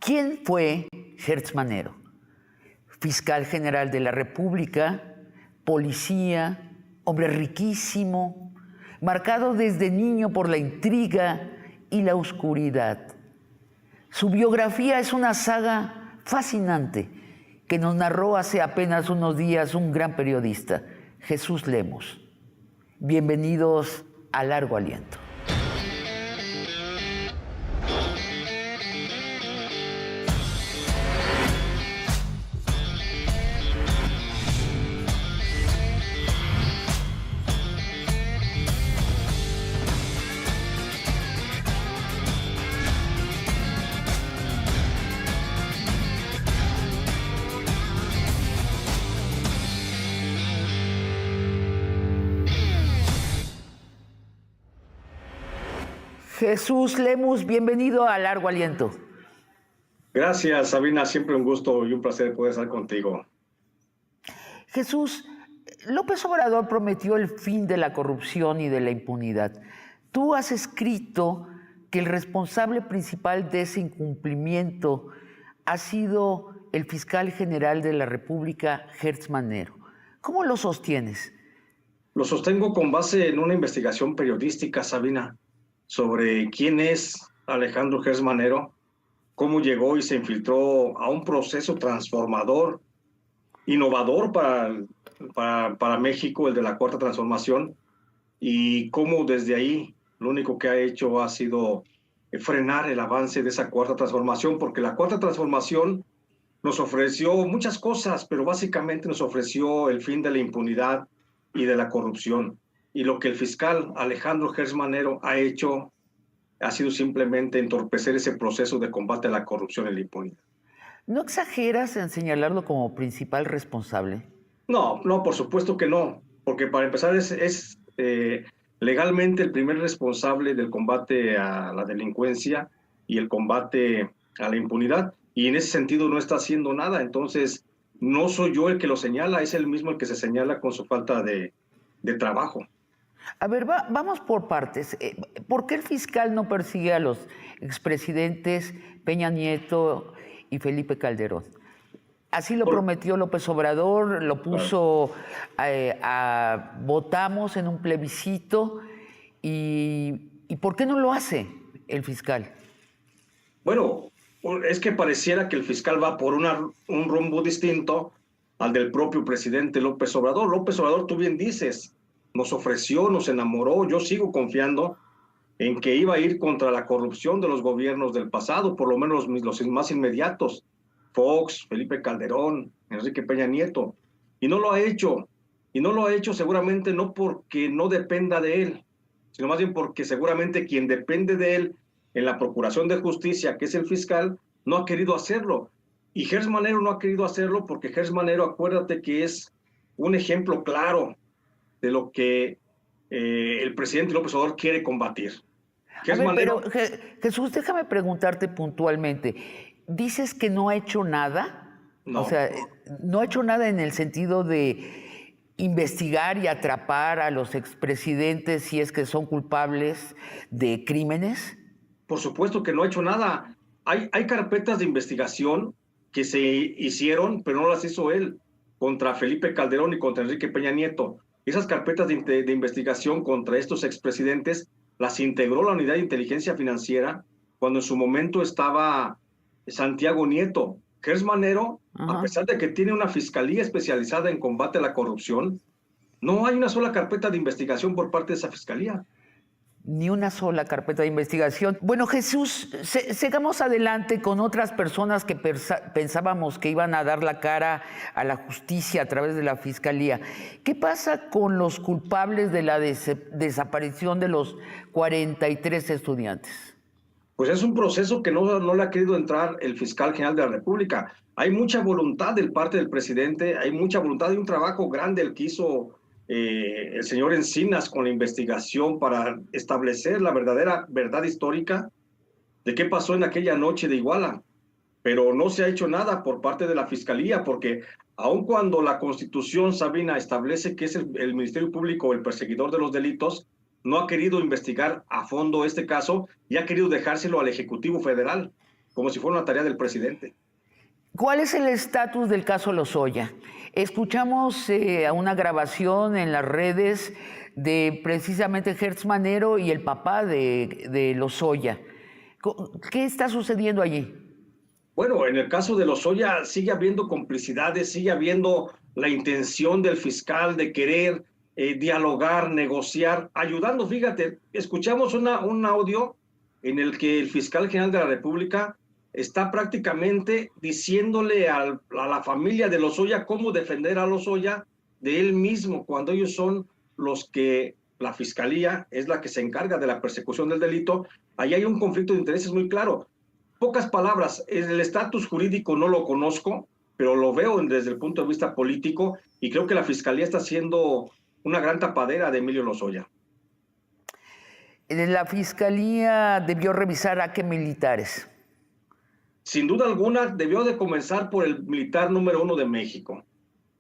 ¿Quién fue Gertz Manero? Fiscal general de la República, policía, hombre riquísimo, marcado desde niño por la intriga y la oscuridad. Su biografía es una saga fascinante que nos narró hace apenas unos días un gran periodista, Jesús Lemos. Bienvenidos a Largo Aliento. Jesús Lemos, bienvenido a Largo Aliento. Gracias, Sabina. Siempre un gusto y un placer poder estar contigo. Jesús, López Obrador prometió el fin de la corrupción y de la impunidad. Tú has escrito que el responsable principal de ese incumplimiento ha sido el fiscal general de la República, Gertz Manero. ¿Cómo lo sostienes? Lo sostengo con base en una investigación periodística, Sabina, sobre quién es Alejandro Gertz Manero, cómo llegó y se infiltró a un proceso transformador, innovador para México, el de la Cuarta Transformación, y cómo desde ahí lo único que ha hecho ha sido frenar el avance de esa Cuarta Transformación, porque la Cuarta Transformación nos ofreció muchas cosas, pero básicamente nos ofreció el fin de la impunidad y de la corrupción. Y lo que el fiscal Alejandro Gertz Manero ha hecho ha sido simplemente entorpecer ese proceso de combate a la corrupción y la impunidad. ¿No exageras en señalarlo como principal responsable? No, por supuesto que no, porque para empezar es legalmente el primer responsable del combate a la delincuencia y el combate a la impunidad, y en ese sentido no está haciendo nada. Entonces no soy yo el que lo señala, es él mismo el que se señala con su falta de trabajo. A ver, vamos por partes. ¿Por qué el fiscal no persigue a los expresidentes Peña Nieto y Felipe Calderón? Así lo prometió López Obrador, lo puso, votamos en un plebiscito. ¿Y por qué no lo hace el fiscal? Bueno, es que pareciera que el fiscal va por un rumbo distinto al del propio presidente López Obrador. López Obrador, tú bien dices, nos ofreció, nos enamoró. Yo sigo confiando en que iba a ir contra la corrupción de los gobiernos del pasado, por lo menos los más inmediatos, Fox, Felipe Calderón, Enrique Peña Nieto, y no lo ha hecho. Y no lo ha hecho seguramente no porque no dependa de él, sino más bien porque seguramente quien depende de él en la Procuración de Justicia, que es el fiscal, no ha querido hacerlo. Y Gertz Manero no ha querido hacerlo porque Gertz Manero, acuérdate que es un ejemplo claro de lo que el presidente López Obrador quiere combatir. Pero Jesús, déjame preguntarte puntualmente. ¿Dices que no ha hecho nada? No. O sea, ¿no ha hecho nada en el sentido de investigar y atrapar a los expresidentes si es que son culpables de crímenes? Por supuesto que no ha hecho nada. Hay carpetas de investigación que se hicieron, pero no las hizo él, contra Felipe Calderón y contra Enrique Peña Nieto. Esas carpetas de investigación contra estos expresidentes las integró la Unidad de Inteligencia Financiera cuando en su momento estaba Santiago Nieto. Gertz Manero, a pesar de que tiene una fiscalía especializada en combate a la corrupción, no hay una sola carpeta de investigación por parte de esa fiscalía. Ni una sola carpeta de investigación. Bueno, Jesús, sigamos adelante con otras personas que pensábamos que iban a dar la cara a la justicia a través de la fiscalía. ¿Qué pasa con los culpables de la desaparición de los 43 estudiantes? Pues es un proceso que no le ha querido entrar el fiscal general de la República. Hay mucha voluntad de parte del presidente, hay mucha voluntad y un trabajo grande el que hizo el señor Encinas con la investigación para establecer la verdadera verdad histórica de qué pasó en aquella noche de Iguala. Pero no se ha hecho nada por parte de la Fiscalía, porque aun cuando la Constitución, Sabina, establece que es el Ministerio Público el perseguidor de los delitos, no ha querido investigar a fondo este caso y ha querido dejárselo al Ejecutivo Federal. como si fuera una tarea del presidente. ¿Cuál es el estatus del caso Lozoya? Escuchamos a una grabación en las redes de precisamente Hertz Manero y el papá de Lozoya. ¿Qué está sucediendo allí? Bueno, en el caso de Lozoya sigue habiendo complicidades, sigue habiendo la intención del fiscal de querer dialogar, negociar, ayudando. Fíjate, escuchamos un audio en el que el fiscal general de la República está prácticamente diciéndole a la familia de Lozoya cómo defender a Lozoya de él mismo, cuando ellos son los que, la fiscalía es la que se encarga de la persecución del delito. Ahí hay un conflicto de intereses muy claro. Pocas palabras, el estatus jurídico no lo conozco, pero lo veo desde el punto de vista político y creo que la fiscalía está haciendo una gran tapadera de Emilio Lozoya. La fiscalía debió revisar a qué militares. Sin duda alguna, debió de comenzar por el militar número 1 de México,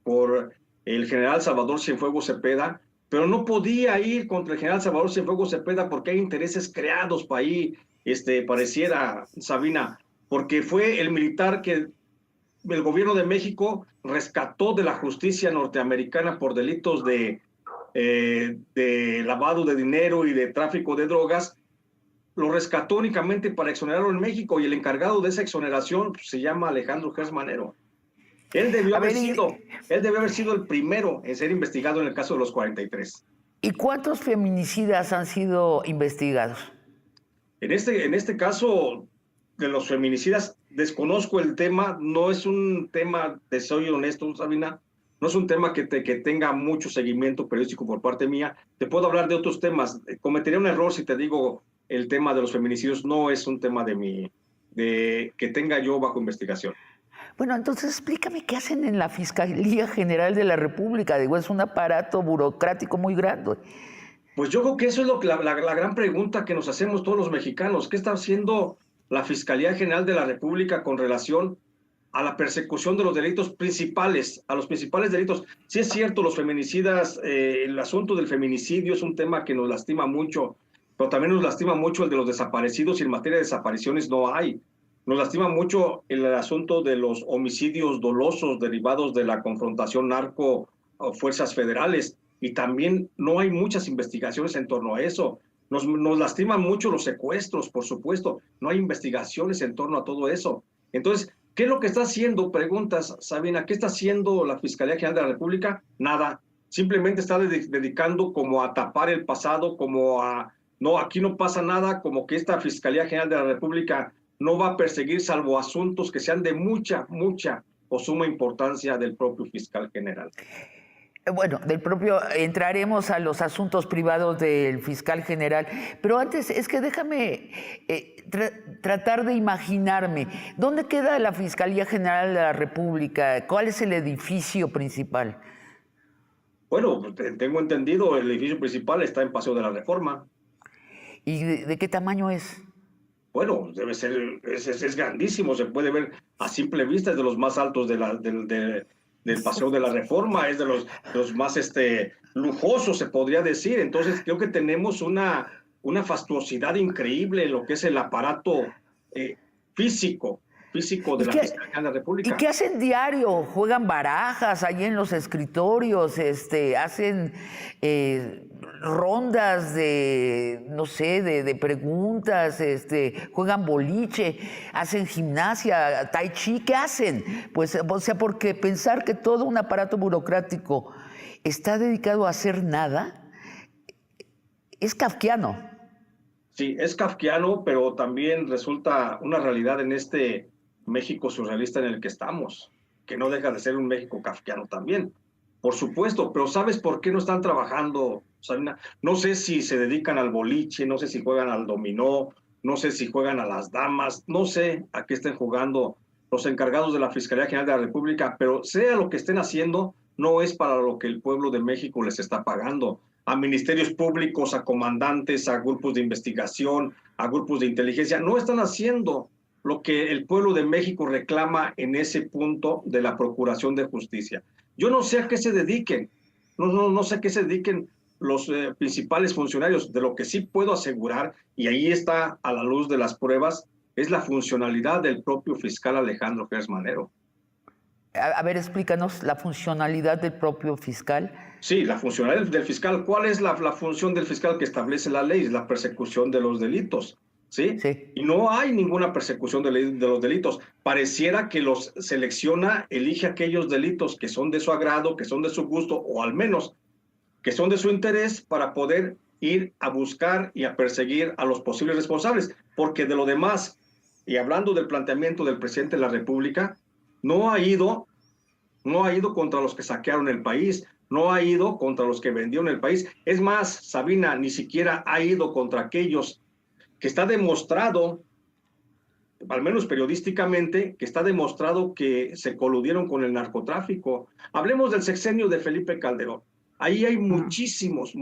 por el general Salvador Cienfuegos Cepeda, pero no podía ir contra el general Salvador Cienfuegos Cepeda porque hay intereses creados para ahí, pareciera, Sabina, porque fue el militar que el gobierno de México rescató de la justicia norteamericana por delitos de lavado de dinero y de tráfico de drogas. Lo rescató únicamente para exonerarlo en México y el encargado de esa exoneración se llama Alejandro Hertz Manero. Él debió haber sido el primero en ser investigado en el caso de los 43. ¿Y cuántos feminicidas han sido investigados? En este caso de los feminicidas, desconozco el tema, no es un tema, te soy honesto, Sabina, no es un tema que tenga mucho seguimiento periodístico por parte mía. Te puedo hablar de otros temas. Cometería un error si te digo el tema de los feminicidios, no es un tema que tenga yo bajo investigación. Bueno, entonces explícame qué hacen en la Fiscalía General de la República. Digo, es un aparato burocrático muy grande. Pues yo creo que eso es la gran pregunta que nos hacemos todos los mexicanos. ¿Qué está haciendo la Fiscalía General de la República con relación a la persecución de los delitos principales, a los principales delitos? Sí es cierto, los feminicidas, el asunto del feminicidio es un tema que nos lastima mucho, pero también nos lastima mucho el de los desaparecidos y en materia de desapariciones no hay. Nos lastima mucho el asunto de los homicidios dolosos derivados de la confrontación narco-fuerzas federales y también no hay muchas investigaciones en torno a eso. Nos lastiman mucho los secuestros, por supuesto. No hay investigaciones en torno a todo eso. Entonces, ¿qué es lo que está haciendo? Preguntas, Sabina, ¿qué está haciendo la Fiscalía General de la República? Nada. Simplemente está dedicando como a tapar el pasado, como a, no, aquí no pasa nada, como que esta Fiscalía General de la República no va a perseguir salvo asuntos que sean de mucha o suma importancia del propio fiscal general. Bueno, entraremos a los asuntos privados del fiscal general, pero antes es que déjame tratar de imaginarme, ¿dónde queda la Fiscalía General de la República? ¿Cuál es el edificio principal? Bueno, tengo entendido, el edificio principal está en Paseo de la Reforma. ¿Y de qué tamaño es? Bueno, debe ser, es grandísimo, se puede ver a simple vista, es de los más altos del Paseo de la Reforma, es de los más lujosos, se podría decir. Entonces, creo que tenemos una fastuosidad increíble en lo que es el aparato físico de la Fiscalía de la República. ¿Y qué hacen diario? ¿Juegan barajas ahí en los escritorios? ¿Hacen rondas de, no sé, de preguntas? ¿Juegan boliche? ¿Hacen gimnasia, tai chi? ¿Qué hacen? Pues, o sea, porque pensar que todo un aparato burocrático está dedicado a hacer nada es kafkiano. Sí, es kafkiano, pero también resulta una realidad en este México surrealista en el que estamos, que no deja de ser un México kafkiano también, por supuesto, pero ¿sabes por qué no están trabajando, Sabina? No sé si se dedican al boliche, no sé si juegan al dominó, no sé si juegan a las damas, no sé a qué estén jugando los encargados de la Fiscalía General de la República, pero sea lo que estén haciendo, no es para lo que el pueblo de México les está pagando. A ministerios públicos, a comandantes, a grupos de investigación, a grupos de inteligencia, no están haciendo lo que el pueblo de México reclama en ese punto de la Procuración de Justicia. Yo no sé a qué se dediquen, no sé a qué se dediquen los principales funcionarios. De lo que sí puedo asegurar, y ahí está a la luz de las pruebas, es la funcionalidad del propio fiscal Alejandro Gertz Manero. A ver, explícanos la funcionalidad del propio fiscal. Sí, la funcionalidad del fiscal. ¿Cuál es la función del fiscal que establece la ley? Es la persecución de los delitos, ¿sí? Sí. Y no hay ninguna persecución de los delitos. Pareciera que los selecciona, elige aquellos delitos que son de su agrado, que son de su gusto, o al menos que son de su interés para poder ir a buscar y a perseguir a los posibles responsables. Porque de lo demás, y hablando del planteamiento del presidente de la República, no ha ido contra los que saquearon el país, no ha ido contra los que vendieron el país. Es más, Sabina ni siquiera ha ido contra aquellos que está demostrado, al menos periodísticamente, que está demostrado que se coludieron con el narcotráfico. Hablemos del sexenio de Felipe Calderón. Ahí hay muchísimos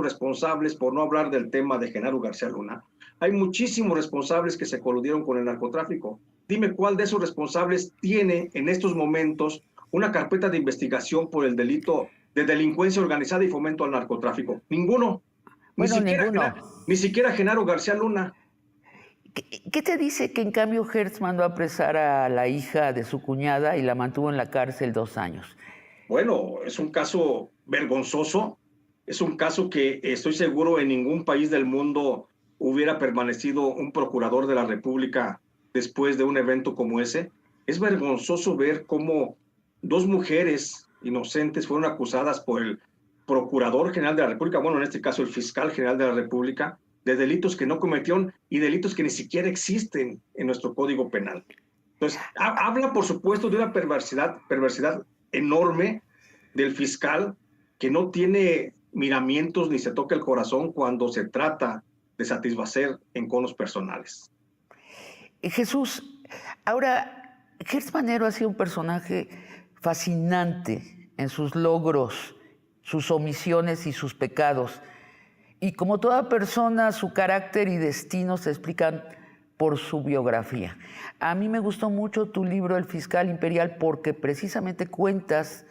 responsables, por no hablar del tema de Genaro García Luna. Hay muchísimos responsables que se coludieron con el narcotráfico. Dime cuál de esos responsables tiene en estos momentos una carpeta de investigación por el delito de delincuencia organizada y fomento al narcotráfico. Ninguno. Bueno, ninguno. Ni siquiera Genaro García Luna. ¿Qué te dice que en cambio Gertz mandó a apresar a la hija de su cuñada y la mantuvo en la cárcel 2 años? Bueno, es un caso vergonzoso, es un caso que estoy seguro en ningún país del mundo hubiera permanecido un procurador de la República después de un evento como ese. Es vergonzoso ver cómo 2 mujeres inocentes fueron acusadas por el Procurador General de la República, bueno, en este caso el Fiscal General de la República, de delitos que no cometieron y delitos que ni siquiera existen en nuestro Código Penal. Entonces, habla, por supuesto, de una perversidad enorme del fiscal que no tiene miramientos ni se toca el corazón cuando se trata de satisfacer enconos personales. Jesús, ahora, Gertz Manero ha sido un personaje fascinante en sus logros, sus omisiones y sus pecados. Y como toda persona, su carácter y destino se explican por su biografía. A mí me gustó mucho tu libro El Fiscal Imperial porque precisamente cuentas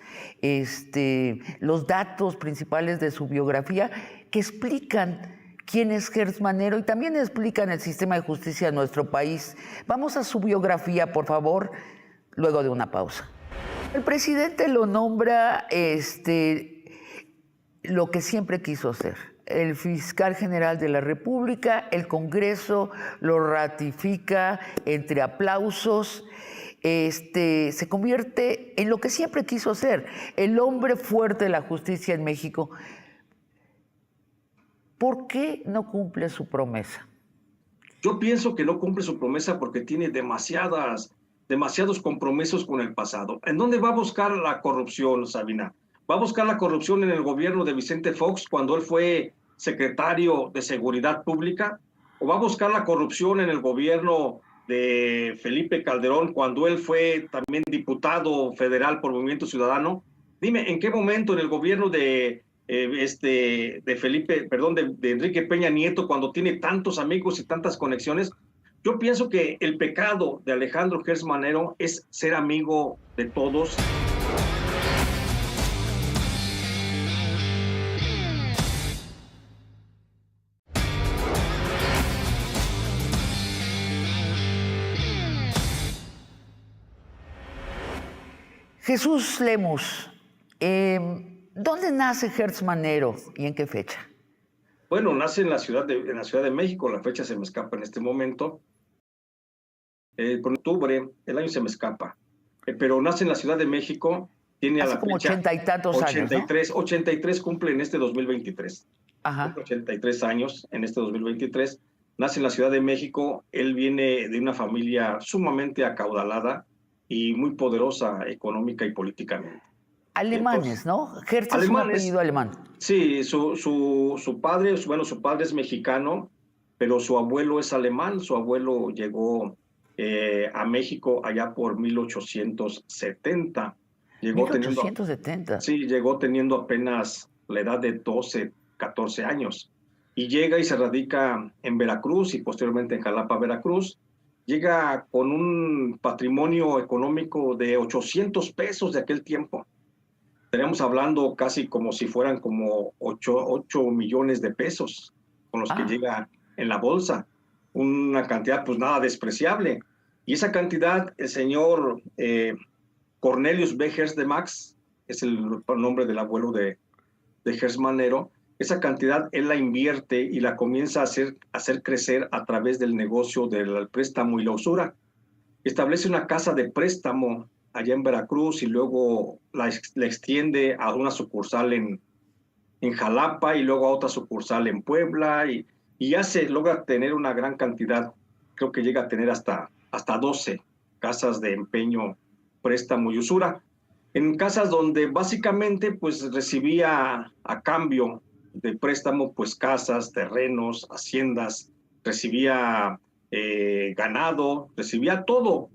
los datos principales de su biografía que explican quién es Gertz Manero y también explican el sistema de justicia de nuestro país. Vamos a su biografía, por favor, luego de una pausa. El presidente lo nombra lo que siempre quiso ser, el fiscal general de la República. El Congreso lo ratifica entre aplausos. Se convierte en lo que siempre quiso ser, el hombre fuerte de la justicia en México. ¿Por qué no cumple su promesa? Yo pienso que no cumple su promesa porque tiene demasiados compromisos con el pasado. ¿En dónde va a buscar la corrupción, Sabina? ¿Va a buscar la corrupción en el gobierno de Vicente Fox cuando él fue secretario de Seguridad Pública? ¿O va a buscar la corrupción en el gobierno de Felipe Calderón cuando él fue también diputado federal por Movimiento Ciudadano? Dime, ¿en qué momento en el gobierno de Enrique Peña Nieto, cuando tiene tantos amigos y tantas conexiones? Yo pienso que el pecado de Alejandro Gertz Manero es ser amigo de todos. Jesús Lemus, ¿dónde nace Gertz Manero y en qué fecha? Bueno, nace en la Ciudad de México, la fecha se me escapa en este momento. Por octubre, el año se me escapa. Pero nace en la Ciudad de México, tiene hace a la como fecha 80 y tantos 83, años, ¿no? 83 cumple en este 2023. Ajá. 83 años en este 2023. Nace en la Ciudad de México, él viene de una familia sumamente acaudalada y muy poderosa económica y políticamente. Alemanes, Entonces, ¿no? Gertz es un apellido alemán. Sí, su padre es mexicano, pero su abuelo es alemán. Su abuelo llegó a México allá por 1870. Llegó 1870. llegó teniendo apenas la edad de 12, 14 años. Y llega y se radica en Veracruz y posteriormente en Jalapa, Veracruz. Llega con un patrimonio económico de 800 pesos de aquel tiempo. Estaríamos hablando casi como si fueran como 8 millones de pesos con los que llega en la bolsa. una cantidad pues nada despreciable. Y esa cantidad, el señor Cornelius B. Hertz de Max, es el nombre del abuelo de Hertz Manero, esa cantidad él la invierte y la comienza a hacer crecer a través del negocio del préstamo y la usura. Establece una casa de préstamo allá en Veracruz y luego la extiende a una sucursal en Jalapa y luego a otra sucursal en Puebla y ya se logra tener una gran cantidad, creo que llega a tener hasta 12 casas de empeño, préstamo y usura, en casas donde básicamente pues recibía a cambio de préstamo pues casas, terrenos, haciendas, recibía ganado, recibía todo,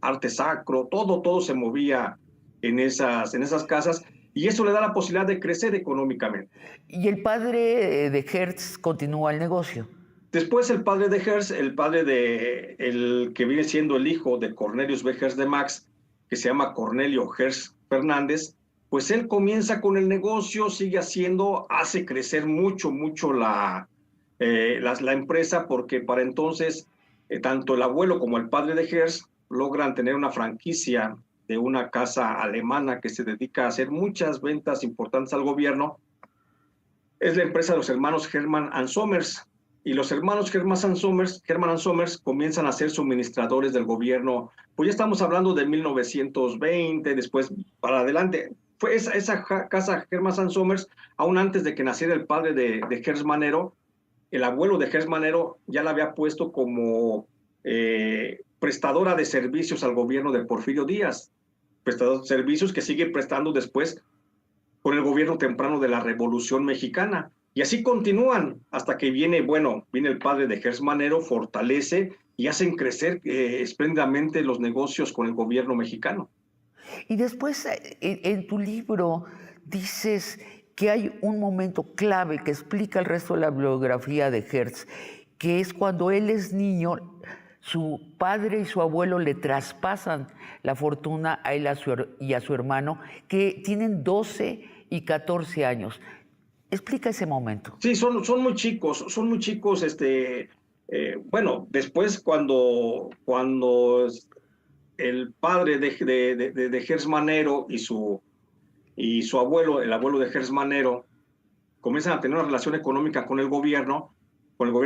arte sacro, todo se movía en esas casas y eso le da la posibilidad de crecer económicamente. Y el padre de Hertz continúa el negocio. Después el padre de Hertz, el padre de el que viene siendo el hijo de Cornelius B. Hertz de Max, que se llama Cornelio Hertz Fernández, pues él comienza con el negocio, sigue haciendo, hace crecer mucho la empresa, porque para entonces tanto el abuelo como el padre de Hertz logran tener una franquicia de una casa alemana que se dedica a hacer muchas ventas importantes al gobierno. Es la empresa de los hermanos Hermann and Sommers. Y los hermanos Hermann and Sommers comienzan a ser suministradores del gobierno. Pues ya estamos hablando de 1920, después para adelante. Fue esa casa Hermann and Sommers, aún antes de que naciera el padre de Hertz Manero, el abuelo de Hertz Manero ya la había puesto como prestadora de servicios al gobierno de Porfirio Díaz. Prestador de servicios que sigue prestando después con el gobierno temprano de la Revolución Mexicana. Y así continúan hasta que viene el padre de Hertz Manero, fortalece y hacen crecer espléndidamente los negocios con el gobierno mexicano. Y después en tu libro dices que hay un momento clave que explica el resto de la biografía de Hertz, que es cuando él es niño, su padre y su abuelo le traspasan la fortuna a él y a su hermano, que tienen 12 y 14 años. Explica ese momento. Sí, son muy chicos, después cuando el padre de Hertz Manero y su abuelo, el abuelo de Hertz Manero, comienzan a tener una relación económica con el gobierno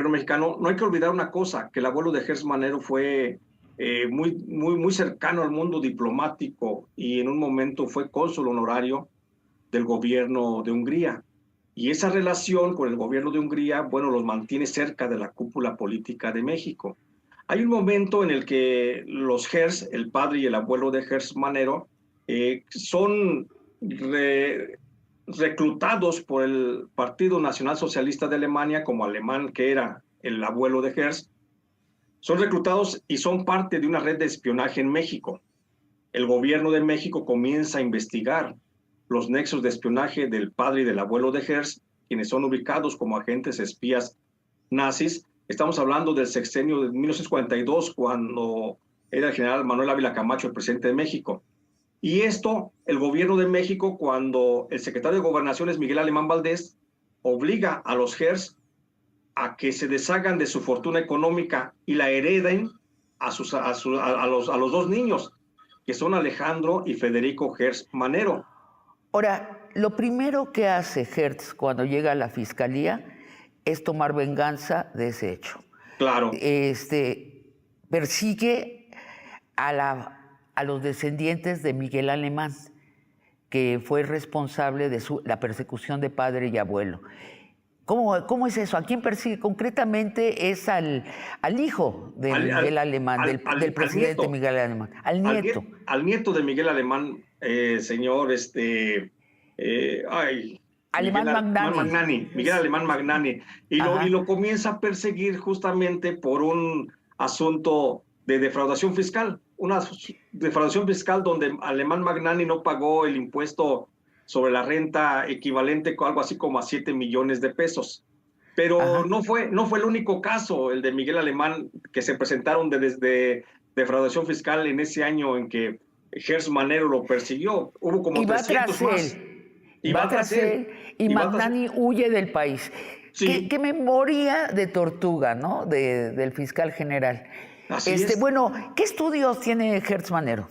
mexicano, no hay que olvidar una cosa, que el abuelo de Hertz Manero fue muy cercano al mundo diplomático y en un momento fue cónsul honorario del gobierno de Hungría. Y esa relación con el gobierno de Hungría, los mantiene cerca de la cúpula política de México. Hay un momento en el que los Hertz, el padre y el abuelo de Hertz Manero, son reclutados por el Partido Nacional Socialista de Alemania, como alemán que era el abuelo de Hertz. Son reclutados y son parte de una red de espionaje en México. El gobierno de México comienza a investigar los nexos de espionaje del padre y del abuelo de Hertz, quienes son ubicados como agentes espías nazis. Estamos hablando del sexenio de 1942, cuando era el general Manuel Ávila Camacho el presidente de México. Y esto, el gobierno de México, cuando el secretario de Gobernación es Miguel Alemán Valdés, obliga a los Hertz a que se deshagan de su fortuna económica y la hereden a los dos niños, que son Alejandro y Federico Hertz Manero. Ahora, lo primero que hace Hertz cuando llega a la fiscalía es tomar venganza de ese hecho. Claro. Persigue a los descendientes de Miguel Alemán, que fue responsable de la persecución de padre y abuelo. ¿Cómo es eso? ¿A quién persigue? Concretamente es al hijo de Miguel Alemán, del presidente Miguel Alemán, al nieto. Al nieto de Miguel Alemán, señor, Alemán Magnani. Miguel Alemán Magnani. Y lo comienza a perseguir justamente por un asunto de defraudación fiscal. Una defraudación fiscal donde Alemán Magnani no pagó el impuesto sobre la renta equivalente a algo así como a 7 millones de pesos. Pero no fue el único caso, el de Miguel Alemán, que se presentaron desde defraudación fiscal en ese año en que Hertz Manero lo persiguió. Hubo como 300 más. Y va tras él. Y Magnani huye del país. Sí, Qué memoria de tortuga, ¿no? Del fiscal general. así es. Bueno, ¿qué estudios tiene Hertz Manero?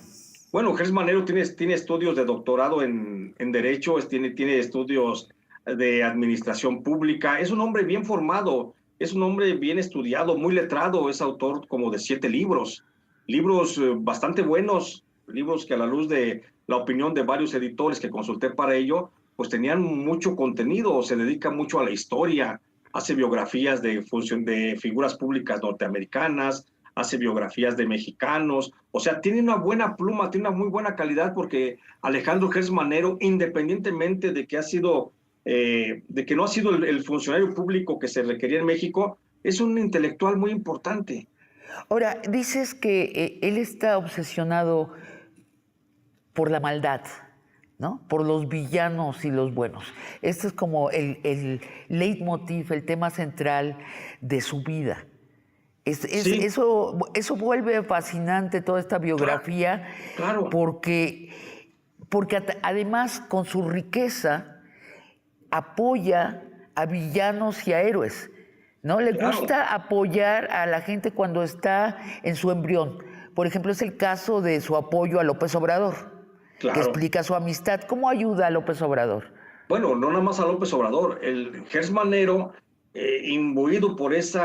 Bueno, Gers Manero tiene estudios de doctorado en Derecho, tiene estudios de Administración Pública. Es un hombre bien formado, es un hombre bien estudiado, muy letrado. Es autor como de 7 libros, libros bastante buenos, libros que a la luz de la opinión de varios editores que consulté para ello, pues tenían mucho contenido. Se dedica mucho a la historia, hace biografías de figuras públicas norteamericanas, hace biografías de mexicanos. O sea, tiene una buena pluma, tiene una muy buena calidad, porque Alejandro Hertz Manero, independientemente de que de que no ha sido el funcionario público que se requería en México, es un intelectual muy importante. Ahora, dices que él está obsesionado por la maldad, ¿no? Por los villanos y los buenos. Este es como el leitmotiv, el tema central de su vida. Sí, Eso vuelve fascinante toda esta biografía, claro, porque, además con su riqueza apoya a villanos y a héroes, ¿no? Le claro, gusta apoyar a la gente cuando está en su embrión. Por ejemplo, es el caso de su apoyo a López Obrador, que claro. explica su amistad. ¿Cómo ayuda a López Obrador? Bueno, no nada más a López Obrador, el Hertz Manero, imbuido por ese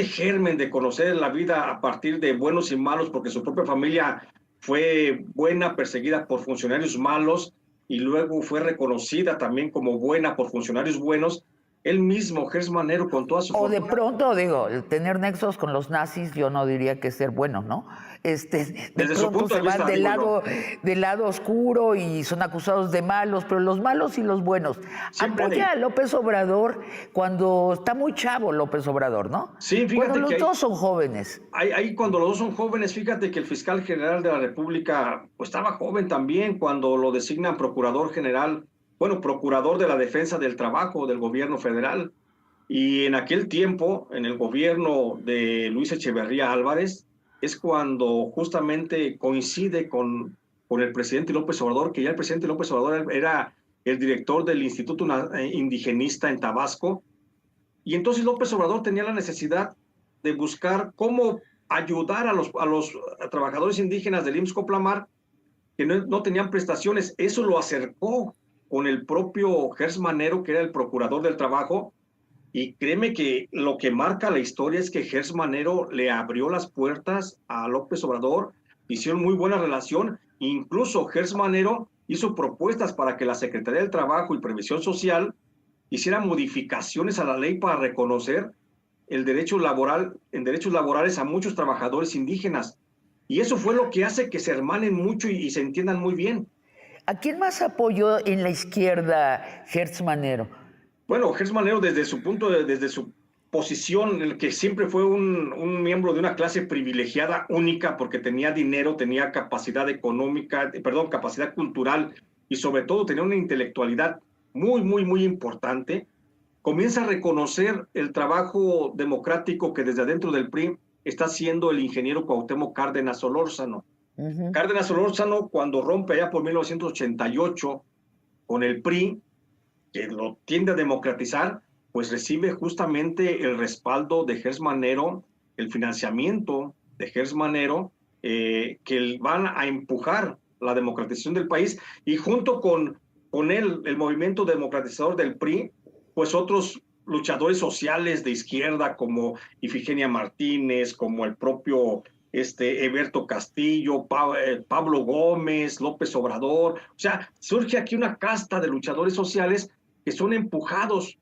germen de conocer la vida a partir de buenos y malos, porque su propia familia fue buena, perseguida por funcionarios malos, y luego fue reconocida también como buena por funcionarios buenos. Él mismo, Hertz Manero, con toda su O de fortuna, pronto, digo, tener nexos con los nazis, yo no diría que es ser bueno, ¿no? De desde su pronto punto se de van vista, digo yo, del lado oscuro y son acusados de malos, pero los malos y los buenos. Apoya siempre, a López Obrador cuando está muy chavo López Obrador, ¿no? sí, Cuando fíjate que los dos son jóvenes. ahí cuando los dos son jóvenes, fíjate que el fiscal general de la República pues estaba joven también cuando lo designan procurador general, bueno, procurador de la defensa del trabajo del gobierno federal. Y en aquel tiempo, en el gobierno de Luis Echeverría Álvarez, es cuando justamente coincide con el presidente López Obrador, que ya el presidente López Obrador era el director del Instituto Indigenista en Tabasco. Y entonces López Obrador tenía la necesidad de buscar cómo ayudar a los trabajadores indígenas del IMSS-Coplamar que no tenían prestaciones. Eso lo acercó con el propio Hertz Manero, que era el procurador del trabajo, y créeme que lo que marca la historia es que Hertz Manero le abrió las puertas a López Obrador, hicieron muy buena relación, incluso Hertz Manero hizo propuestas para que la Secretaría del Trabajo y Previsión Social hiciera modificaciones a la ley para reconocer el derecho laboral, en derechos laborales a muchos trabajadores indígenas. Y eso fue lo que hace que se hermanen mucho y se entiendan muy bien. ¿A quién más apoyó en la izquierda Hertz Manero? Bueno, Hertz Manero desde su posición, el que siempre fue un miembro de una clase privilegiada, única, porque tenía dinero, tenía capacidad económica, perdón, capacidad cultural, y sobre todo tenía una intelectualidad muy, muy, muy importante, comienza a reconocer el trabajo democrático que desde adentro del PRI está haciendo el ingeniero Cuauhtémoc Cárdenas Solórzano. Cárdenas Solórzano, cuando rompe allá por 1988 con el PRI, que lo tiende a democratizar, pues recibe justamente el respaldo de Hertz Manero, el financiamiento de Hertz Manero, que van a empujar la democratización del país, y junto con él, el movimiento democratizador del PRI, pues otros luchadores sociales de izquierda como Ifigenia Martínez, como el propio Eberto Castillo, Pablo Gómez, López Obrador. O sea, surge aquí una casta de luchadores sociales que son empujados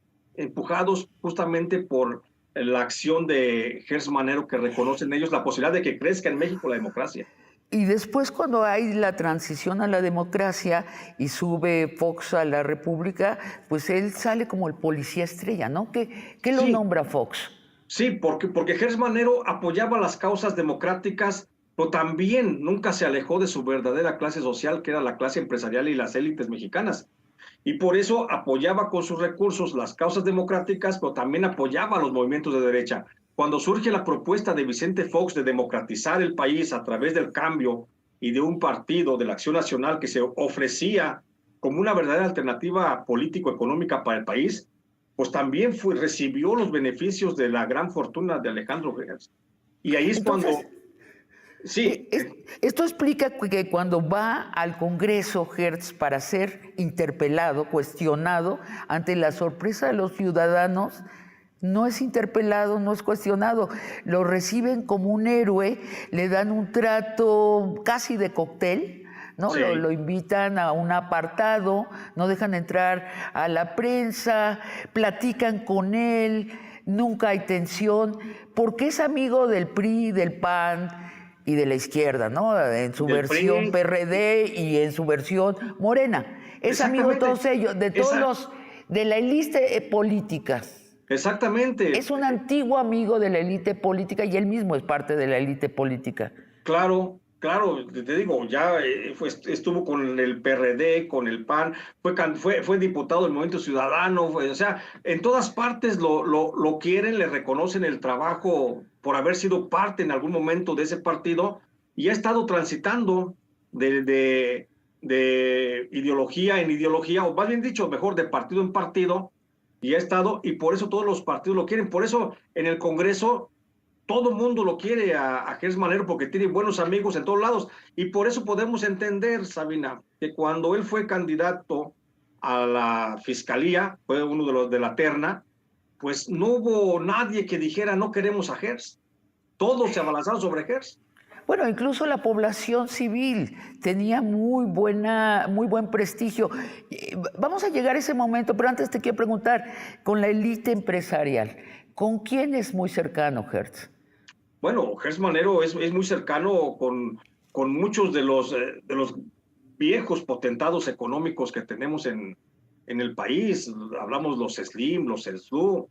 justamente por la acción de Hertz Manero, que reconocen ellos la posibilidad de que crezca en México la democracia. Y después cuando hay la transición a la democracia y sube Fox a la República, pues él sale como el policía estrella, ¿no? ¿Qué lo Sí, nombra Fox? sí, porque Hertz Manero apoyaba las causas democráticas, pero también nunca se alejó de su verdadera clase social, que era la clase empresarial y las élites mexicanas. Y por eso apoyaba con sus recursos las causas democráticas, pero también apoyaba a los movimientos de derecha. Cuando surge la propuesta de Vicente Fox de democratizar el país a través del cambio y de un partido de la Acción Nacional que se ofrecía como una verdadera alternativa político-económica para el país, pues también recibió los beneficios de la gran fortuna de Alejandro Gertz. Y ahí es Entonces, cuando, sí, esto explica que cuando va al Congreso Hertz para ser interpelado, cuestionado, ante la sorpresa de los ciudadanos, no es interpelado, no es cuestionado. Lo reciben como un héroe, le dan un trato casi de cóctel, ¿no? sí. Lo invitan a un apartado, no dejan entrar a la prensa, platican con él, nunca hay tensión, porque es amigo del PRI, del PAN y de la izquierda, ¿no? En su versión PRI, PRD y en su versión Morena. Es amigo de todos ellos, de todos los, de la élite política. Exactamente. Es un antiguo amigo de la élite política y él mismo es parte de la élite política. Claro, claro, te digo, ya estuvo con el PRD, con el PAN, fue diputado del Movimiento Ciudadano, o sea, en todas partes lo quieren, le reconocen el trabajo por haber sido parte en algún momento de ese partido y ha estado transitando de ideología en ideología, o más bien dicho, mejor, de partido en partido, y ha estado, y por eso todos los partidos lo quieren, por eso en el Congreso todo el mundo lo quiere a Gertz Manero porque tiene buenos amigos en todos lados. Y por eso podemos entender, Sabina, que cuando él fue candidato a la fiscalía, fue uno de los de la terna, pues no hubo nadie que dijera no queremos a Gertz. Todos se abalanzaron sobre Gertz. Bueno, incluso la población civil tenía muy buen prestigio. Vamos a llegar a ese momento, pero antes te quiero preguntar, con la élite empresarial, ¿con quién es muy cercano Hertz? Bueno, Gertz Manero es muy cercano con muchos de los viejos potentados económicos que tenemos en el país. Hablamos los Slim, los Elú,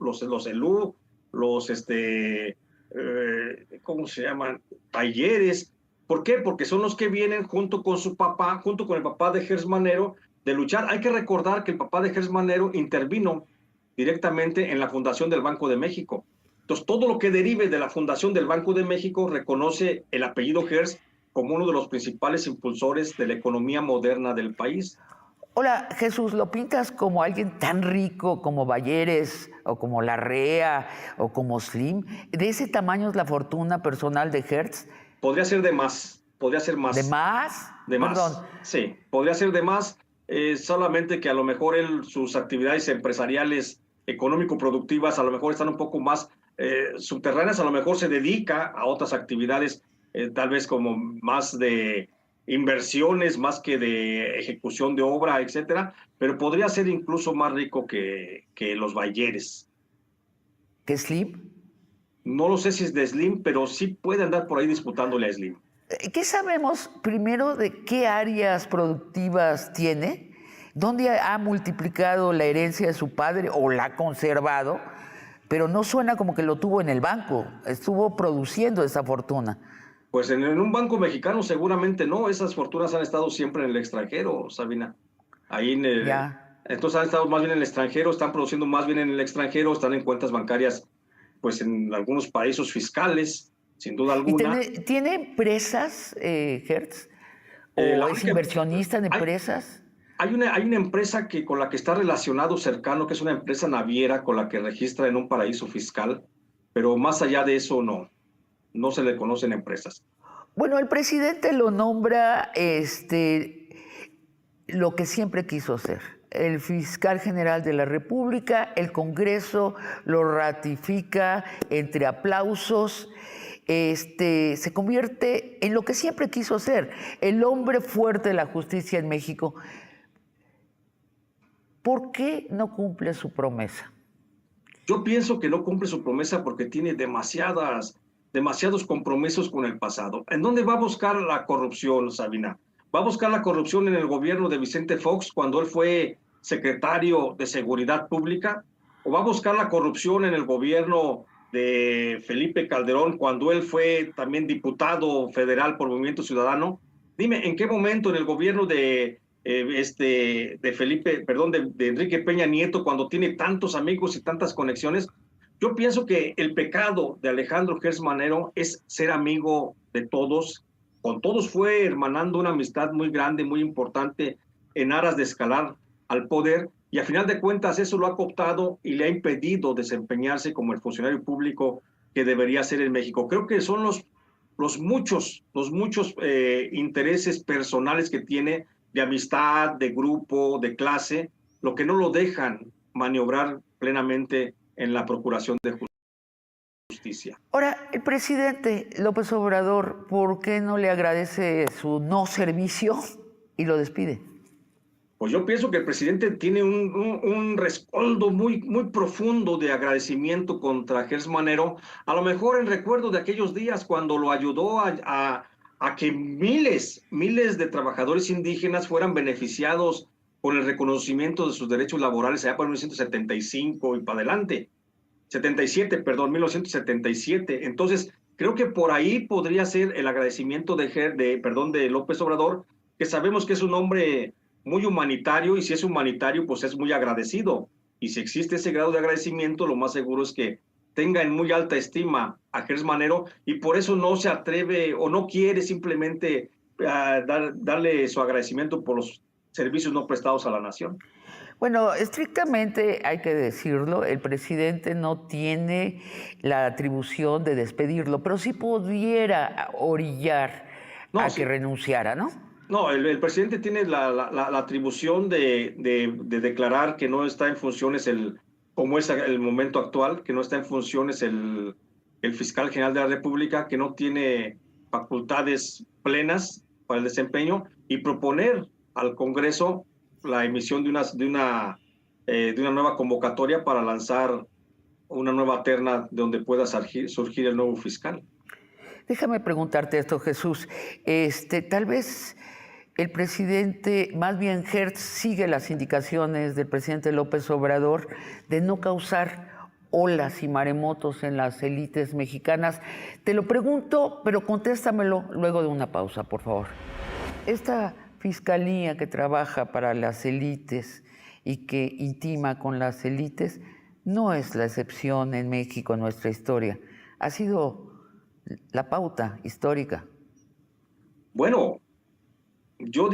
¿cómo se llaman? Talleres. ¿Por qué? Porque son los que vienen junto con su papá, junto con el papá de Gertz Manero, de luchar. Hay que recordar que el papá de Gertz Manero intervino directamente en la fundación del Banco de México. Entonces, todo lo que derive de la fundación del Banco de México reconoce el apellido Gertz como uno de los principales impulsores de la economía moderna del país. Hola, Jesús, ¿lo pintas como alguien tan rico como Bayeres o como Larrea o como Slim? ¿De ese tamaño es la fortuna personal de Hertz? Podría ser de más, podría ser más. ¿De más? De más, Perdón. sí, podría ser de más, solamente que a lo mejor sus actividades empresariales, económico-productivas, a lo mejor están un poco más subterráneas, a lo mejor se dedica a otras actividades, tal vez como más de inversiones, más que de ejecución de obra, etcétera, pero podría ser incluso más rico que los Bayeres. ¿Qué Slim? No lo sé si es de Slim, pero sí puede andar por ahí disputándole a Slim. ¿Qué sabemos primero de qué áreas productivas tiene? ¿Dónde ha multiplicado la herencia de su padre o la ha conservado? Pero no suena como que lo tuvo en el banco, estuvo produciendo esa fortuna. Pues en un banco mexicano seguramente no, esas fortunas han estado siempre en el extranjero, Sabina. Ahí entonces han estado más bien en el extranjero, están produciendo más bien en el extranjero, están en cuentas bancarias, pues en algunos paraísos fiscales, sin duda alguna. ¿Y tiene empresas, Hertz? ¿O es inversionista en empresas? Hay una empresa con la que está relacionado cercano, que es una empresa naviera con la que registra en un paraíso fiscal, pero más allá de eso no se le conocen empresas. Bueno, el presidente lo nombra lo que siempre quiso ser, el fiscal general de la República, el Congreso lo ratifica entre aplausos, se convierte en lo que siempre quiso ser, el hombre fuerte de la justicia en México. ¿Por qué no cumple su promesa? Yo pienso que no cumple su promesa porque tiene demasiados compromisos con el pasado. ¿En dónde va a buscar la corrupción, Sabina? ¿Va a buscar la corrupción en el gobierno de Vicente Fox cuando él fue secretario de Seguridad Pública? ¿O va a buscar la corrupción en el gobierno de Felipe Calderón cuando él fue también diputado federal por Movimiento Ciudadano? Dime, ¿en qué momento en el gobierno de Enrique Peña Nieto, cuando tiene tantos amigos y tantas conexiones? Yo pienso que el pecado de Alejandro Gertz Manero es ser amigo de todos. Con todos fue hermanando una amistad muy grande, muy importante, en aras de escalar al poder, y a final de cuentas eso lo ha cooptado y le ha impedido desempeñarse como el funcionario público que debería ser en México. Creo que son los muchos intereses personales que tiene de amistad, de grupo, de clase, lo que no lo dejan maniobrar plenamente en la procuración de justicia. Ahora, el presidente López Obrador, ¿por qué no le agradece su no servicio y lo despide? Pues yo pienso que el presidente tiene un rescoldo muy profundo de agradecimiento contra Gers Manero, a lo mejor en recuerdo de aquellos días cuando lo ayudó a que miles de trabajadores indígenas fueran beneficiados con el reconocimiento de sus derechos laborales allá por 1975 y para adelante. 1977. Entonces, creo que por ahí podría ser el agradecimiento de López Obrador, que sabemos que es un hombre muy humanitario, y si es humanitario, pues es muy agradecido. Y si existe ese grado de agradecimiento, lo más seguro es que tenga en muy alta estima a Gers Manero, y por eso no se atreve o no quiere simplemente darle su agradecimiento por los servicios no prestados a la nación. Bueno, estrictamente hay que decirlo, el presidente no tiene la atribución de despedirlo, pero sí pudiera orillar a que renunciara, ¿no? No, el presidente tiene la atribución de declarar que no está en funciones, como es el momento actual, que no está en funciones el fiscal general de la República, que no tiene facultades plenas para el desempeño, y proponer al Congreso la emisión de una nueva convocatoria para lanzar una nueva terna donde pueda surgir el nuevo fiscal. Déjame preguntarte esto, Jesús. Tal vez el presidente, más bien Hertz, sigue las indicaciones del presidente López Obrador de no causar olas y maremotos en las élites mexicanas. Te lo pregunto, pero contéstamelo luego de una pausa, por favor. Esta fiscalía que trabaja para las élites y que intima con las élites no es la excepción en México, en nuestra historia. Ha sido la pauta histórica. Bueno, yo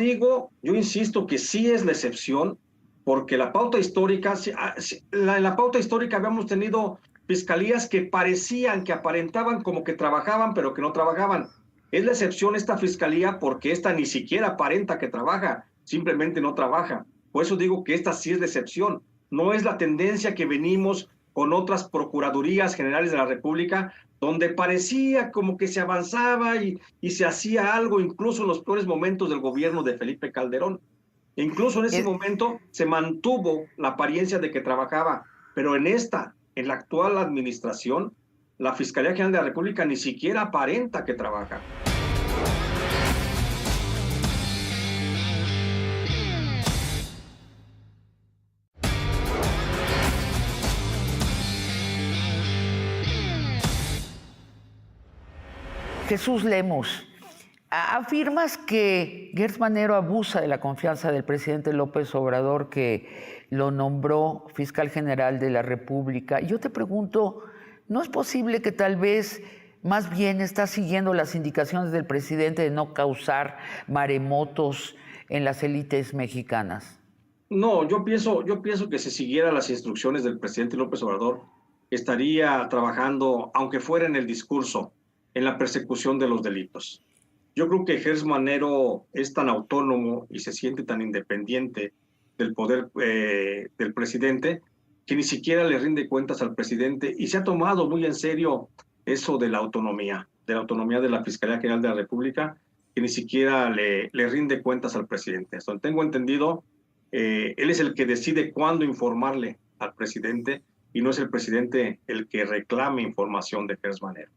insisto que sí es la excepción, porque la pauta histórica, en la pauta histórica habíamos tenido fiscalías que parecían, que aparentaban como que trabajaban, pero que no trabajaban. Es la excepción esta fiscalía porque esta ni siquiera aparenta que trabaja, simplemente no trabaja. Por eso digo que esta sí es la excepción. No es la tendencia que venimos con otras procuradurías generales de la República, donde parecía como que se avanzaba y se hacía algo, incluso en los peores momentos del gobierno de Felipe Calderón. E incluso en ese momento se mantuvo la apariencia de que trabajaba, pero en la actual administración, la Fiscalía General de la República ni siquiera aparenta que trabaja. Jesús Lemos, afirmas que Gers Manero abusa de la confianza del presidente López Obrador, que lo nombró fiscal general de la República. Y yo te pregunto, ¿no es posible que tal vez más bien está siguiendo las indicaciones del presidente de no causar maremotos en las élites mexicanas? No, yo pienso que si siguiera las instrucciones del presidente López Obrador, estaría trabajando, aunque fuera en el discurso, en la persecución de los delitos. Yo creo que Gers Manero es tan autónomo y se siente tan independiente del poder del presidente, que ni siquiera le rinde cuentas al presidente, y se ha tomado muy en serio eso de la autonomía de la Fiscalía General de la República, que ni siquiera le rinde cuentas al presidente. Hasta donde tengo entendido, él es el que decide cuándo informarle al presidente, y no es el presidente el que reclame información de Gers Manero.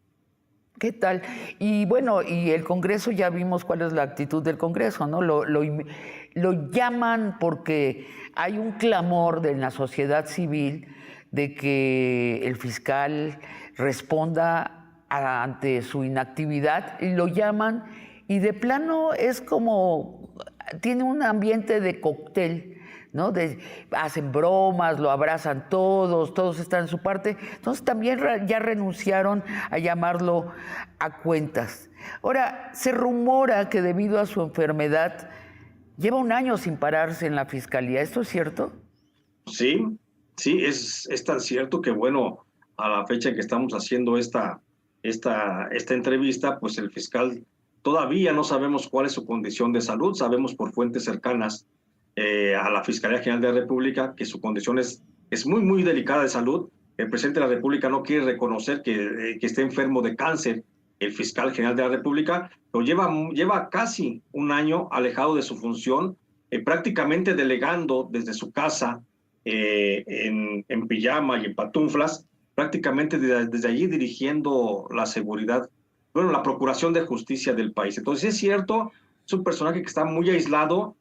¿Qué tal? Y bueno, y el Congreso, ya vimos cuál es la actitud del Congreso, ¿no? Lo llaman porque hay un clamor de la sociedad civil de que el fiscal responda ante su inactividad, y lo llaman, y de plano es como, tiene un ambiente de cóctel, ¿no? Hacen bromas, lo abrazan todos están en su parte. Entonces también ya renunciaron a llamarlo a cuentas. Ahora, se rumora que debido a su enfermedad Lleva un año sin pararse en la fiscalía, ¿esto es cierto? Sí, sí, es tan cierto que, bueno, a la fecha en que estamos haciendo esta entrevista, pues el fiscal todavía no sabemos cuál es su condición de salud. Sabemos por fuentes cercanas a la Fiscalía General de la República que su condición es muy, muy delicada de salud. El presidente de la República no quiere reconocer que esté enfermo de cáncer, el fiscal general de la República, pero lleva casi un año alejado de su función, prácticamente delegando desde su casa en pijama y en pantuflas, prácticamente desde allí dirigiendo la seguridad, bueno, la procuración de justicia del país. Entonces es cierto, es un personaje que está muy aislado,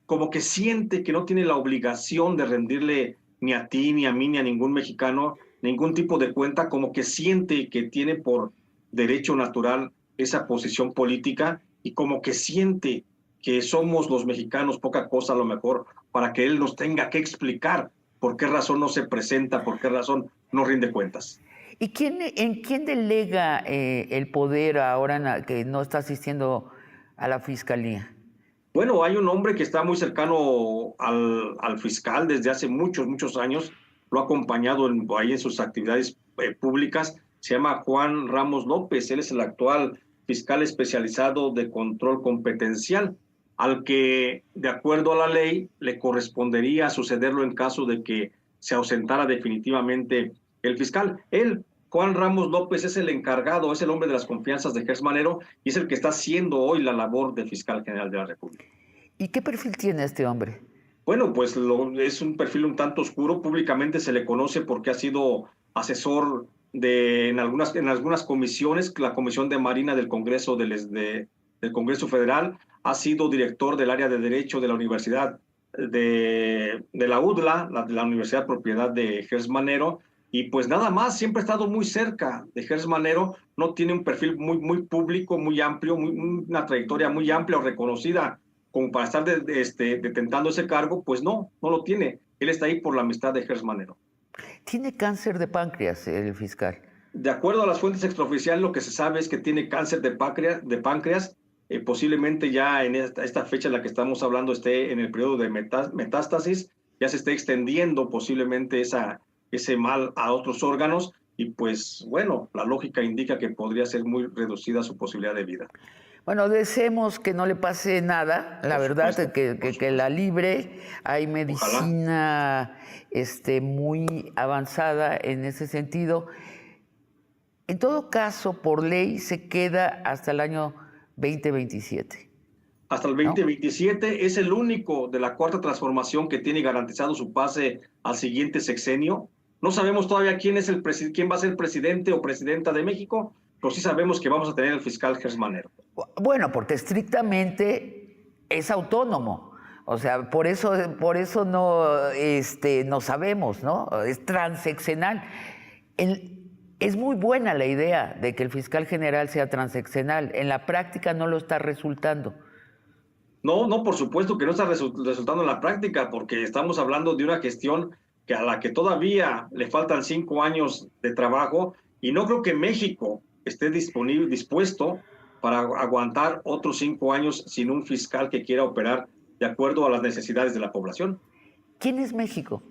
como que siente que no tiene la obligación de rendirle ni a ti, ni a mí, ni a ningún mexicano, ningún tipo de cuenta, como que siente que tiene por derecho natural esa posición política y como que siente que somos los mexicanos poca cosa a lo mejor para que él nos tenga que explicar por qué razón no se presenta, por qué razón no rinde cuentas. ¿Y en quién delega el poder ahora que no está asistiendo a la fiscalía? Bueno, hay un hombre que está muy cercano al fiscal desde hace muchos, muchos años, lo ha acompañado ahí en sus actividades públicas, se llama Juan Ramos López, él es el actual fiscal especializado de control competencial, al que, de acuerdo a la ley, le correspondería sucederlo en caso de que se ausentara definitivamente el fiscal. Él, Juan Ramos López, es el encargado, es el hombre de las confianzas de Gers Manero y es el que está haciendo hoy la labor de fiscal general de la República. ¿Y qué perfil tiene este hombre? Bueno, pues es un perfil un tanto oscuro. Públicamente se le conoce porque ha sido asesor en algunas comisiones, la Comisión de Marina del Congreso del Congreso Federal, ha sido director del área de Derecho de la Universidad de la UDLA, de la Universidad Propiedad de Gers Manero, y pues nada más, siempre ha estado muy cerca de Gers Manero, no tiene un perfil muy, muy público, muy amplio, una trayectoria muy amplia o reconocida como para estar detentando ese cargo, pues no lo tiene. Él está ahí por la amistad de Gers Manero. Tiene cáncer de páncreas el fiscal. De acuerdo a las fuentes extraoficiales, lo que se sabe es que tiene cáncer de páncreas, posiblemente ya en esta fecha en la que estamos hablando esté en el periodo de metástasis, ya se esté extendiendo posiblemente ese mal a otros órganos y pues bueno, la lógica indica que podría ser muy reducida su posibilidad de vida. Bueno, deseemos que no le pase nada, la verdad, que la libre. Hay medicina muy avanzada en ese sentido. En todo caso, por ley se queda hasta el año 2027. Hasta el 2027, ¿no? Es el único de la Cuarta Transformación que tiene garantizado su pase al siguiente sexenio. No sabemos todavía quién va a ser el presidente o presidenta de México, pero sí sabemos que vamos a tener al fiscal Gers Manero. Bueno, porque estrictamente es autónomo. O sea, por eso no sabemos, ¿no? Es transeccional. Es muy buena la idea de que el fiscal general sea transeccional. En la práctica no lo está resultando. No, por supuesto que no está resultando en la práctica, porque estamos hablando de una gestión a la que todavía le faltan 5 años de trabajo y no creo que México esté dispuesto para aguantar otros 5 años sin un fiscal que quiera operar de acuerdo a las necesidades de la población. ¿Quién es México?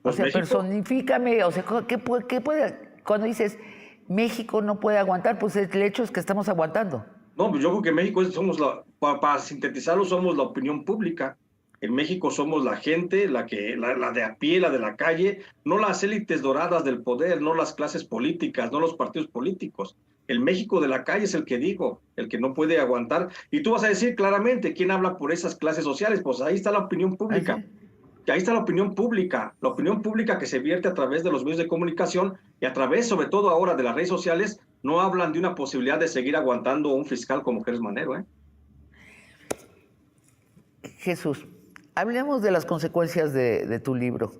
Pues o sea, México, personifícame, o sea, ¿qué puede, cuando dices México no puede aguantar, pues el hecho es que estamos aguantando. No, pues yo creo que México para sintetizarlo, somos la opinión pública. En México somos la gente, la de a pie, la de la calle, no las élites doradas del poder, no las clases políticas, no los partidos políticos. El México de la calle es el que digo, el que no puede aguantar. Y tú vas a decir claramente quién habla por esas clases sociales, pues ahí está la opinión pública. ¿Sí? Ahí está la opinión pública que se vierte a través de los medios de comunicación y a través, sobre todo ahora, de las redes sociales, no hablan de una posibilidad de seguir aguantando un fiscal como Gers Manero, ¿eh? Jesús, hablemos de las consecuencias de tu libro.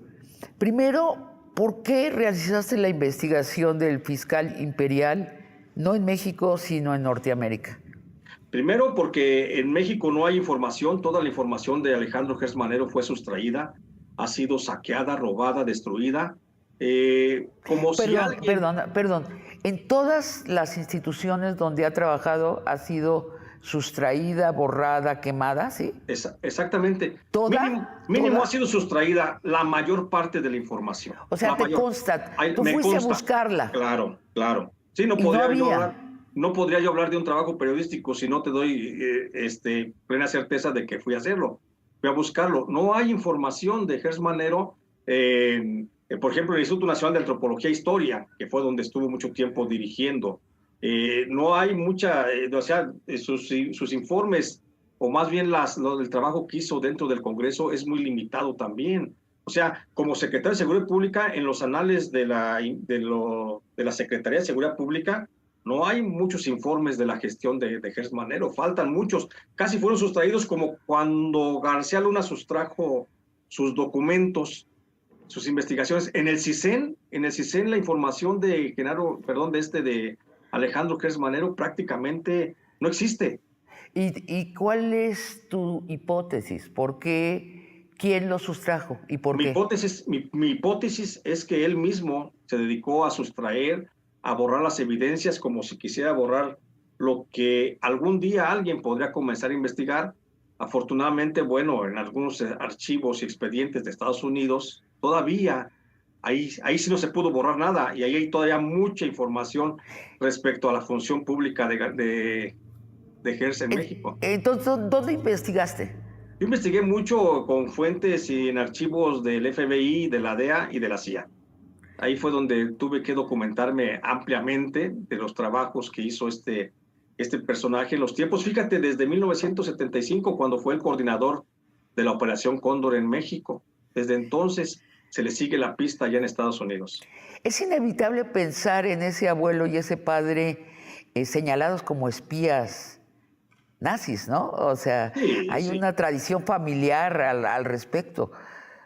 Primero, ¿por qué realizaste la investigación del fiscal imperial, no en México, sino en Norteamérica? Primero, porque en México no hay información, toda la información de Alejandro Gers Manero fue sustraída, ha sido saqueada, robada, destruida. Perdón. En todas las instituciones donde ha trabajado ha sido sustraída, borrada, quemada, ¿sí? Exactamente. ¿Toda? Mínimo ¿Toda? ha sido sustraída la mayor parte de la información. O sea, La te mayor. consta, tú Me fuiste a consta. buscarla Claro, claro. Sí, y no había. no podría yo hablar de un trabajo periodístico si no te doy plena certeza de que fui a hacerlo. Fui a buscarlo. No hay información de Gers Manero, por ejemplo, el Instituto Nacional de Antropología e Historia, que fue donde estuvo mucho tiempo dirigiendo. No hay mucha, o sea, sus informes, o más bien el trabajo que hizo dentro del Congreso es muy limitado también. O sea, como secretario de Seguridad Pública, en los anales de la Secretaría de Seguridad Pública, no hay muchos informes de la gestión de Gers Manero, faltan muchos. Casi fueron sustraídos como cuando García Luna sustrajo sus documentos, sus investigaciones. En el CISEN la información de de Alejandro Gers Manero prácticamente no existe. ¿Y cuál es tu hipótesis? ¿Por qué? ¿Quién lo sustrajo y por qué? Mi hipótesis es que él mismo se dedicó a sustraer, a borrar las evidencias como si quisiera borrar lo que algún día alguien podría comenzar a investigar. Afortunadamente, bueno, en algunos archivos y expedientes de Estados Unidos, todavía ahí sí no se pudo borrar nada y ahí hay todavía mucha información respecto a la función pública de Gers en México. Entonces, ¿dónde investigaste? Yo investigué mucho con fuentes y en archivos del FBI, de la DEA y de la CIA. Ahí fue donde tuve que documentarme ampliamente de los trabajos que hizo este personaje en los tiempos. Fíjate, desde 1975, cuando fue el coordinador de la Operación Cóndor en México. Desde entonces se le sigue la pista allá en Estados Unidos. Es inevitable pensar en ese abuelo y ese padre señalados como espías nazis, ¿no? O sea, Sí, hay sí. una tradición familiar al respecto.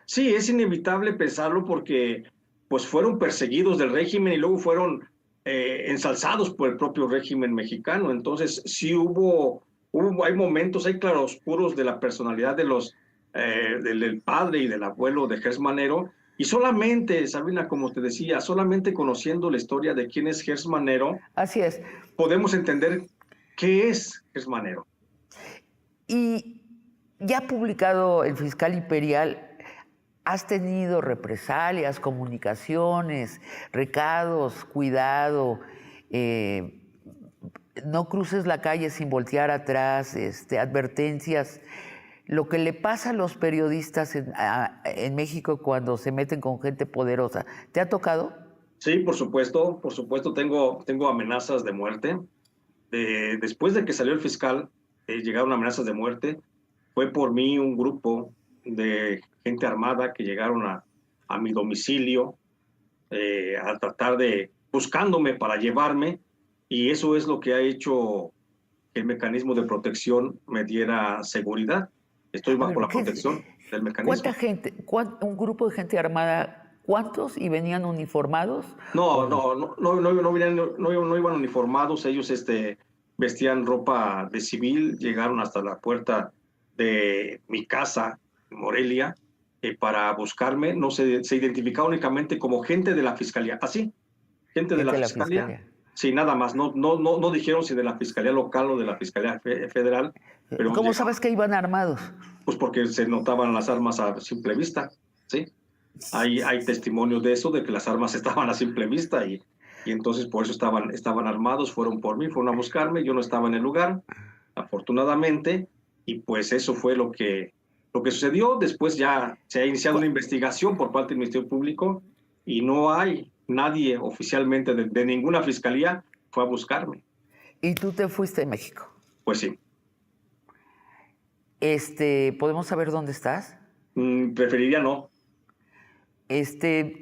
Sí, es inevitable pensarlo porque pues fueron perseguidos del régimen y luego fueron ensalzados por el propio régimen mexicano. Entonces sí hay momentos, hay claroscuros de la personalidad del padre y del abuelo de Gers Manero. Y solamente, Sabina, como te decía, solamente conociendo la historia de quién es Gers Manero, Así es. podemos entender qué es Gers Manero. Y ya publicado el fiscal imperial, ¿has tenido represalias, comunicaciones, recados, cuidado? No cruces la calle sin voltear atrás, advertencias. Lo que le pasa a los periodistas en México cuando se meten con gente poderosa, ¿te ha tocado? Sí, por supuesto, tengo amenazas de muerte. Después de que salió el fiscal, llegaron amenazas de muerte. Fue por mí un grupo de gente armada que llegaron a mi domicilio a tratar buscándome para llevarme, y eso es lo que ha hecho que el mecanismo de protección me diera seguridad. Estoy A bajo ver, la protección del ¿cuánta mecanismo. gente, un grupo de gente armada, cuántos y venían uniformados o No, no? no, no, no, no, no iban uniformados, ellos vestían ropa de civil, llegaron hasta la puerta de mi casa en Morelia para buscarme, no se identificaba únicamente como gente de la fiscalía, así, gente de la Gente de la fiscalía, fiscalía. sí, nada más, no dijeron si de la fiscalía local o de la fiscalía federal, pero ¿Cómo llegaron, sabes que iban armados? pues porque se notaban las armas a simple vista, ¿sí? Hay testimonios de eso, de que las armas estaban a simple vista y entonces por eso estaban armados, fueron por mí, fueron a buscarme, yo no estaba en el lugar, afortunadamente, y pues eso fue lo que sucedió. Después ya se ha iniciado una investigación por parte del Ministerio Público y no hay nadie oficialmente de ninguna fiscalía fue a buscarme. Y tú te fuiste de México. Pues sí. ¿Podemos saber dónde estás? Preferiría no.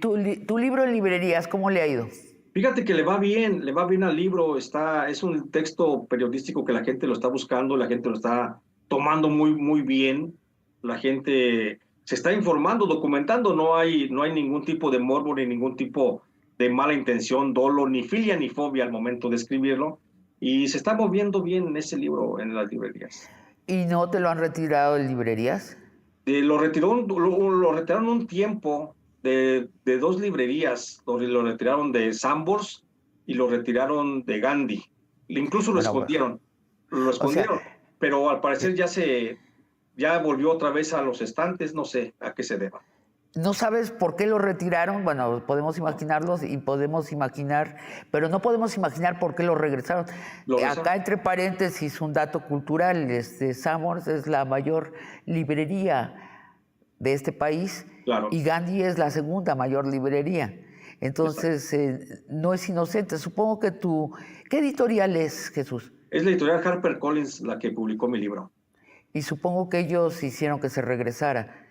Tu libro en librerías, ¿cómo le ha ido? Fíjate que le va bien al libro, es un texto periodístico que la gente lo está buscando, la gente lo está tomando muy, muy bien, la gente se está informando, documentando, no hay ningún tipo de morbo ni ningún tipo de mala intención, dolo, ni filia ni fobia al momento de escribirlo, y se está moviendo bien ese libro en las librerías. ¿Y no te lo han retirado de librerías? Lo retiraron un tiempo de dos librerías, lo retiraron de Sambors y lo retiraron de Gandhi. Incluso Bueno, bueno. lo O sea, escondieron, pero al parecer ya volvió otra vez a los estantes, no sé a qué se deba. ¿no sabes por qué lo retiraron? Bueno, podemos No, imaginarlos y podemos imaginar, pero no podemos imaginar por qué lo regresaron. lo Acá, regresaron. entre paréntesis, un dato cultural, Samors es la mayor librería de este país Claro, y Gandhi es la segunda mayor librería. exacto. Entonces, no es inocente. Supongo que tú... ¿Qué editorial es, Jesús? Es la editorial HarperCollins la que publicó mi libro. Y supongo que ellos hicieron que se regresara.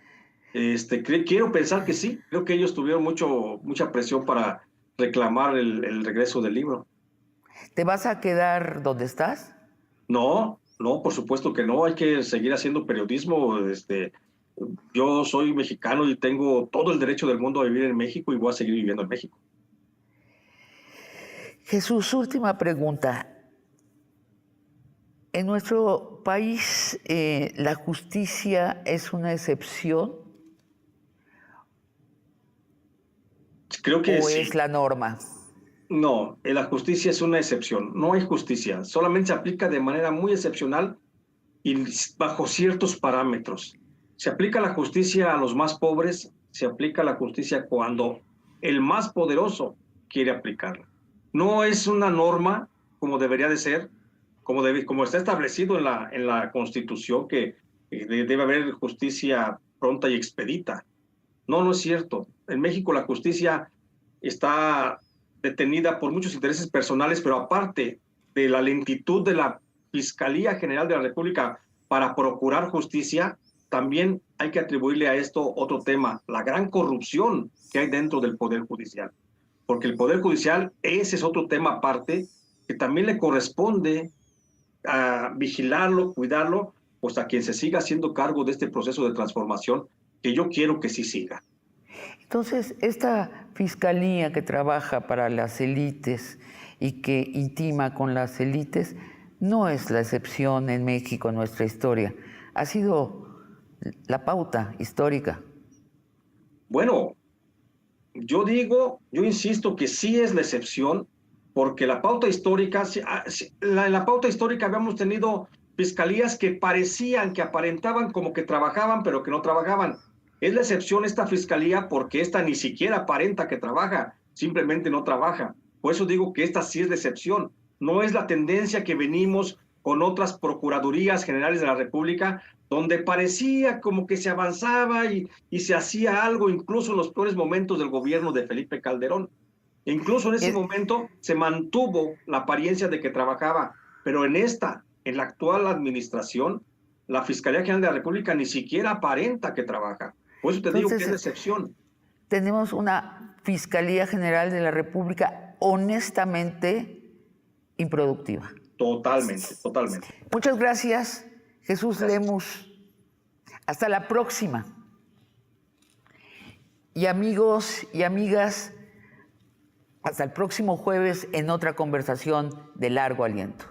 Quiero pensar que sí, creo que ellos tuvieron mucha presión para reclamar el regreso del libro. ¿Te vas a quedar donde estás? No, no, por supuesto que no, hay que seguir haciendo periodismo. Yo soy mexicano y tengo todo el derecho del mundo a vivir en México y voy a seguir viviendo en México. Jesús, última pregunta. ¿En nuestro país la justicia es una excepción Creo que o sí. es la norma? No, la justicia es una excepción. No hay justicia. Solamente se aplica de manera muy excepcional y bajo ciertos parámetros. Se aplica la justicia a los más pobres, se aplica la justicia cuando el más poderoso quiere aplicarla. No es una norma como debería de ser, como está establecido en la Constitución, que debe haber justicia pronta y expedita. No, no es cierto. En México la justicia está detenida por muchos intereses personales, pero aparte de la lentitud de la Fiscalía General de la República para procurar justicia, también hay que atribuirle a esto otro tema, la gran corrupción que hay dentro del Poder Judicial. Porque el Poder Judicial, ese es otro tema aparte, que también le corresponde a vigilarlo, cuidarlo, pues a quien se siga haciendo cargo de este proceso de transformación, que yo quiero que sí siga. Entonces, esta fiscalía que trabaja para las élites y que intima con las élites no es la excepción en México, en nuestra historia. Ha sido la pauta histórica. Bueno, yo insisto que sí es la excepción, porque la pauta histórica, en la pauta histórica habíamos tenido fiscalías que parecían, que aparentaban como que trabajaban, pero que no trabajaban. Es la excepción esta fiscalía porque esta ni siquiera aparenta que trabaja, simplemente no trabaja. Por eso digo que esta sí es la excepción. No es la tendencia que venimos con otras procuradurías generales de la República, donde parecía como que se avanzaba y se hacía algo, incluso en los peores momentos del gobierno de Felipe Calderón. E incluso en ese Es, momento se mantuvo la apariencia de que trabajaba, pero en la actual administración, la Fiscalía General de la República ni siquiera aparenta que trabaja. Por eso te digo que es la entonces, excepción. tenemos una Fiscalía General de la República honestamente improductiva. Totalmente, totalmente. Muchas gracias, Jesús Gracias. Lemus. Hasta la próxima. Y amigos y amigas, hasta el próximo jueves en otra conversación de largo aliento.